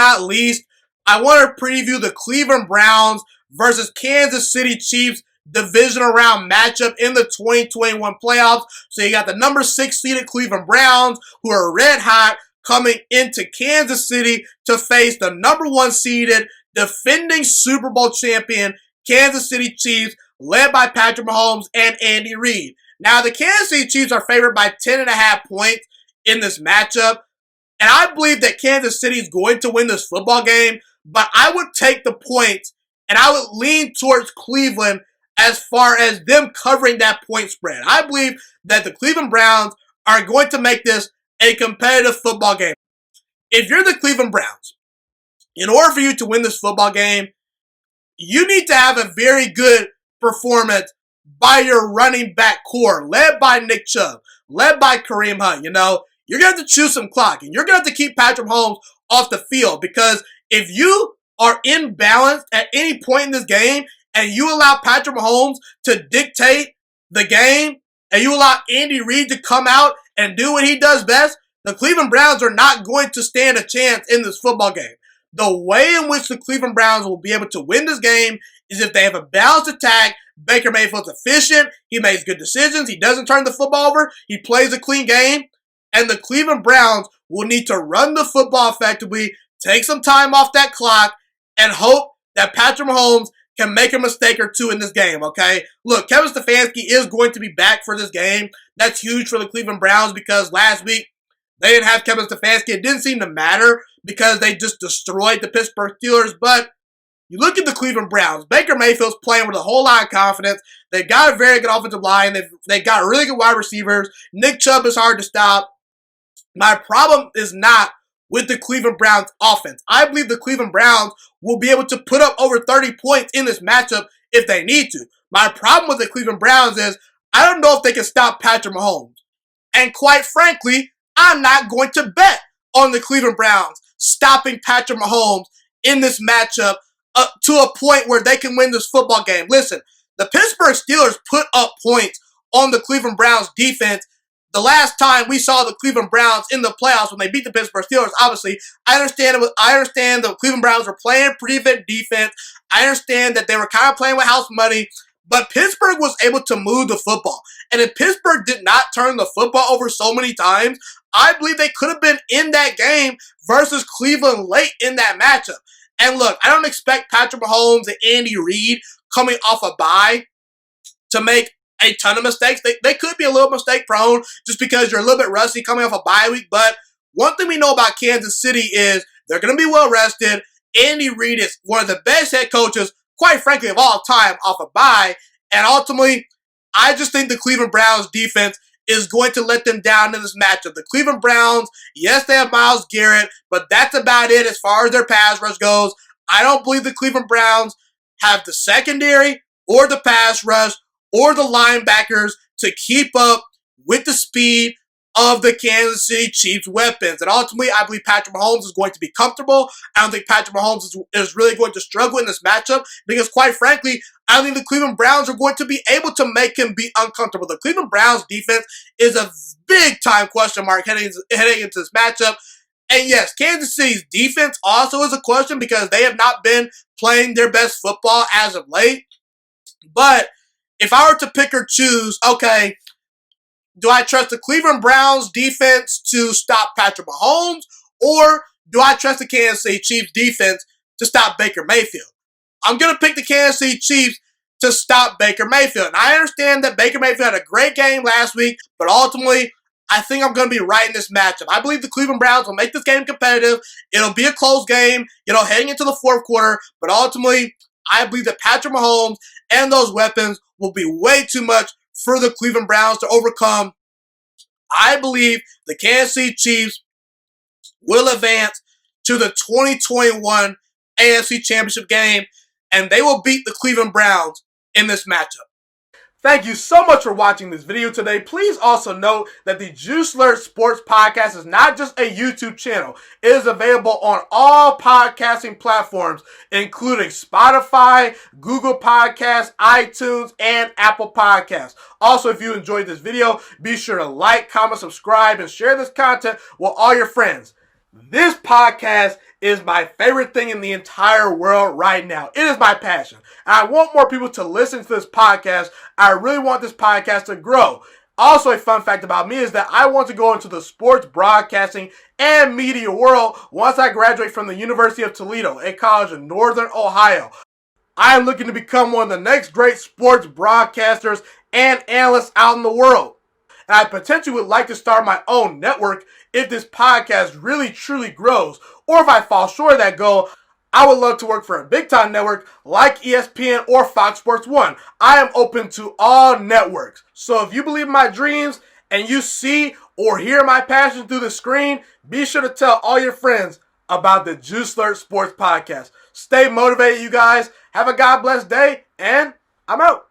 not least, I want to preview the Cleveland Browns versus Kansas City Chiefs divisional round matchup in the 2021 playoffs. So you got the number 6 seeded Cleveland Browns, who are red hot, coming into Kansas City to face the number 1 seeded defending Super Bowl champion Kansas City Chiefs, led by Patrick Mahomes and Andy Reid. Now, the Kansas City Chiefs are favored by 10.5 points in this matchup, and I believe that Kansas City is going to win this football game, but I would take the points, and I would lean towards Cleveland as far as them covering that point spread. I believe that the Cleveland Browns are going to make this a competitive football game. If you're the Cleveland Browns, in order for you to win this football game, you need to have a very good performance by your running back core, led by Nick Chubb, led by Kareem Hunt. You know, you're going to have to choose some clock, and you're going to have to keep Patrick Mahomes off the field, because if you are imbalanced at any point in this game and you allow Patrick Mahomes to dictate the game and you allow Andy Reid to come out and do what he does best, the Cleveland Browns are not going to stand a chance in this football game. The way in which the Cleveland Browns will be able to win this game is if they have a balanced attack. Baker Mayfield's efficient. He makes good decisions. He doesn't turn the football over. He plays a clean game. And the Cleveland Browns will need to run the football effectively, take some time off that clock, and hope that Patrick Mahomes can make a mistake or two in this game, okay? Look, Kevin Stefanski is going to be back for this game. That's huge for the Cleveland Browns, because last week they didn't have Kevin Stefanski. It didn't seem to matter because they just destroyed the Pittsburgh Steelers. But you look at the Cleveland Browns. Baker Mayfield's playing with a whole lot of confidence. They've got a very good offensive line. They've got really good wide receivers. Nick Chubb is hard to stop. My problem is not with the Cleveland Browns offense. I believe the Cleveland Browns will be able to put up over 30 points in this matchup if they need to. My problem with the Cleveland Browns is I don't know if they can stop Patrick Mahomes. And quite frankly, I'm not going to bet on the Cleveland Browns stopping Patrick Mahomes in this matchup to a point where they can win this football game. Listen, the Pittsburgh Steelers put up points on the Cleveland Browns defense the last time we saw the Cleveland Browns in the playoffs when they beat the Pittsburgh Steelers. Obviously, I understand the Cleveland Browns were playing pretty good defense. I understand that they were kind of playing with house money, but Pittsburgh was able to move the football. And if Pittsburgh did not turn the football over so many times, I believe they could have been in that game versus Cleveland late in that matchup. And look, I don't expect Patrick Mahomes and Andy Reid coming off a bye to make a ton of mistakes. They could be a little mistake prone just because you're a little bit rusty coming off a bye week. But one thing we know about Kansas City is they're going to be well rested. Andy Reid is one of the best head coaches, quite frankly, of all time off a bye. And ultimately, I just think the Cleveland Browns defense is going to let them down in this matchup. The Cleveland Browns, yes, they have Myles Garrett, but that's about it as far as their pass rush goes. I don't believe the Cleveland Browns have the secondary or the pass rush or the linebackers to keep up with the speed of the Kansas City Chiefs weapons. And ultimately, I believe Patrick Mahomes is going to be comfortable. I don't think Patrick Mahomes is really going to struggle in this matchup because, quite frankly, I don't think the Cleveland Browns are going to be able to make him be uncomfortable. The Cleveland Browns defense is a big-time question mark heading into this matchup. And yes, Kansas City's defense also is a question because they have not been playing their best football as of late. But if I were to pick or choose, okay, do I trust the Cleveland Browns defense to stop Patrick Mahomes, or do I trust the Kansas City Chiefs defense to stop Baker Mayfield? I'm going to pick the Kansas City Chiefs to stop Baker Mayfield. And I understand that Baker Mayfield had a great game last week, but ultimately, I think I'm going to be right in this matchup. I believe the Cleveland Browns will make this game competitive. It'll be a close game, heading into the fourth quarter, but ultimately, I believe that Patrick Mahomes and those weapons will be way too much for the Cleveland Browns to overcome. I believe the Kansas City Chiefs will advance to the 2021 AFC Championship game, and they will beat the Cleveland Browns in this matchup. Thank you so much for watching this video today. Please also note that the Juice Alert Sports Podcast is not just a YouTube channel. It is available on all podcasting platforms, including Spotify, Google Podcasts, iTunes, and Apple Podcasts. Also, if you enjoyed this video, be sure to like, comment, subscribe, and share this content with all your friends. This podcast is my favorite thing in the entire world right now. It is my passion. And I want more people to listen to this podcast. I really want this podcast to grow. Also, a fun fact about me is that I want to go into the sports broadcasting and media world once I graduate from the University of Toledo, a college in Northern Ohio. I am looking to become one of the next great sports broadcasters and analysts out in the world. And I potentially would like to start my own network if this podcast really truly grows. Or if I fall short of that goal, I would love to work for a big time network like ESPN or Fox Sports 1. I am open to all networks. So if you believe in my dreams and you see or hear my passion through the screen, be sure to tell all your friends about the Juiciest Sports Podcast. Stay motivated, you guys. Have a God bless day, and I'm out.